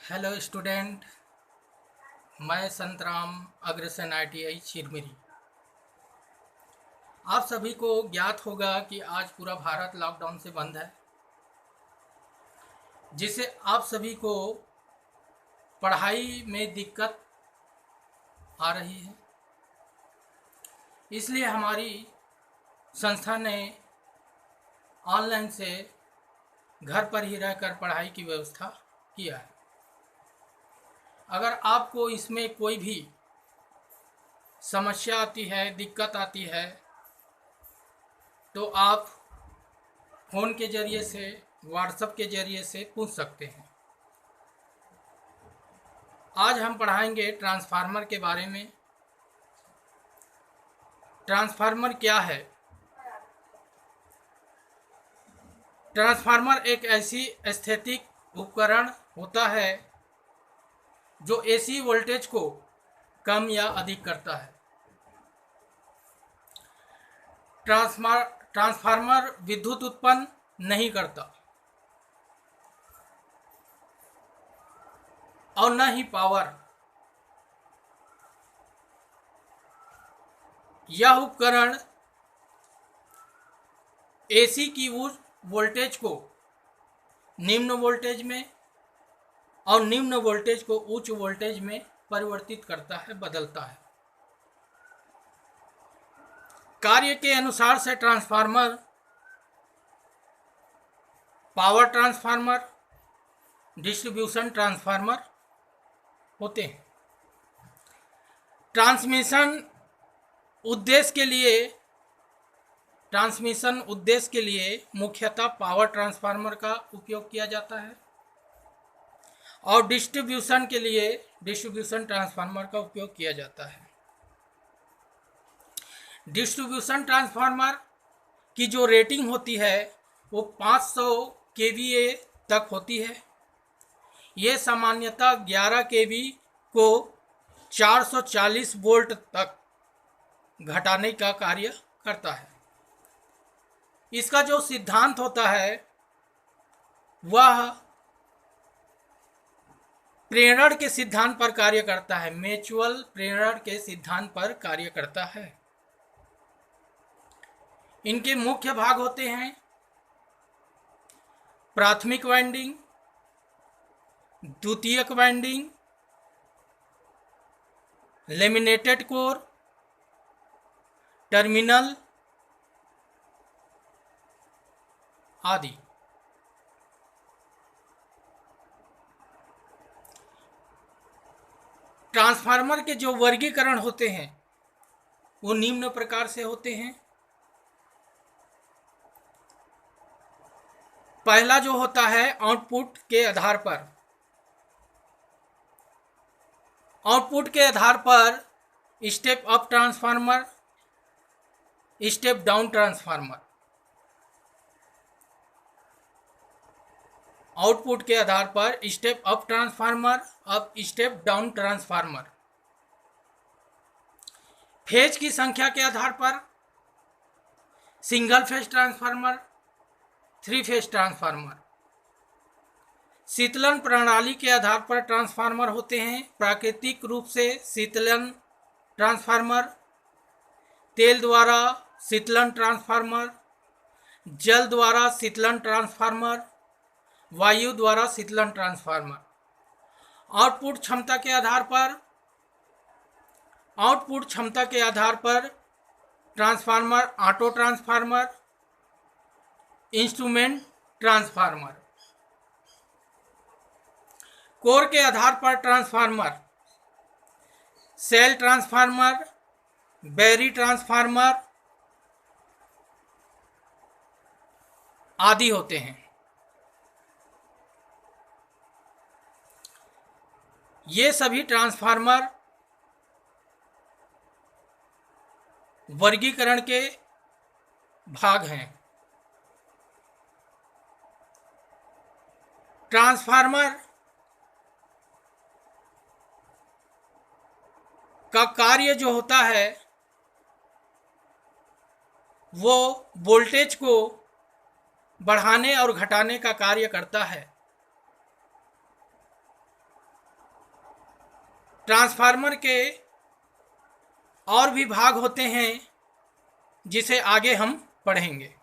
Hello student. मैं Santram Agrasen ITI Chirmiri. आप सभी को ज्ञात होगा कि आज पूरा भारत लॉकडाउन से बंद है, जिससे आप सभी को पढ़ाई में दिक्कत आ रही है। इसलिए हमारी संस्था ने ऑनलाइन से घर पर ही रहकर पढ़ाई की व्यवस्था किया है। अगर आपको इसमें कोई भी समस्या आती है, दिक्कत आती है, तो आप फ़ोन के ज़रिए से, व्हाट्सएप के ज़रिए से पूछ सकते हैं। आज हम पढ़ाएंगे ट्रांसफार्मर के बारे में। ट्रांसफार्मर क्या है? ट्रांसफार्मर एक ऐसी स्थैतिक उपकरण होता है जो AC वोल्टेज को कम या अधिक करता है। ट्रांसफार्मर विद्युत उत्पन्न नहीं करता और न ही पावर। यह उपकरण AC की उस वोल्टेज को निम्न वोल्टेज में और निम्न वोल्टेज को उच्च वोल्टेज में परिवर्तित करता है, बदलता है। कार्य के अनुसार से transformer power transformer, distribution transformer होते हैं। ट्रांसमिशन उद्देश्य के लिए मुख्यतः पावर ट्रांसफार्मर का उपयोग किया जाता है और डिस्ट्रीब्यूशन के लिए डिस्ट्रीब्यूशन ट्रांसफार्मर का उपयोग किया जाता है। डिस्ट्रीब्यूशन ट्रांसफार्मर की जो रेटिंग होती है वो 500 kVA तक होती है। ये सामान्यतः 11 kV को 440 वोल्ट तक घटाने का कार्य करता है। इसका जो सिद्धांत होता है वह प्रेरण के सिद्धांत पर कार्य करता है, म्यूचुअल प्रेरण के सिद्धांत पर कार्य करता है। इनके मुख्य भाग होते हैं प्राथमिक वाइंडिंग, द्वितीयक वाइंडिंग, लेमिनेटेड कोर, टर्मिनल आदि। ट्रांसफार्मर के जो वर्गीकरण होते हैं वो निम्न प्रकार से होते हैं। पहला जो होता है आउटपुट के आधार पर step up transformer, step down transformer. Output के आधार पर स्टेप अप ट्रांसफार्मर, अब स्टेप डाउन ट्रांसफार्मर। फेज की संख्या के आधार पर single phase transformer, 3 phase transformer. शीतलन प्रणाली के आधार पर ट्रांसफार्मर होते हैं। प्राकृतिक रूप से शीतलन ट्रांसफार्मर, तेल द्वारा शीतलन ट्रांसफार्मर, जल द्वारा शीतलन ट्रांसफार्मर, वायु द्वारा शीतलन ट्रांसफार्मर। आउटपुट क्षमता के आधार पर transformer, auto transformer, instrument transformer. Core के आधार पर ट्रांसफार्मर, सेल ट्रांसफार्मर, बैरी ट्रांसफार्मर आदि होते हैं। ये सभी ट्रांसफार्मर वर्गीकरण के भाग हैं। ट्रांसफार्मर का कार्य जो होता है वो वोल्टेज को बढ़ाने और घटाने का कार्य करता है। ट्रांसफार्मर के और भी भाग होते हैं जिसे आगे हम पढ़ेंगे।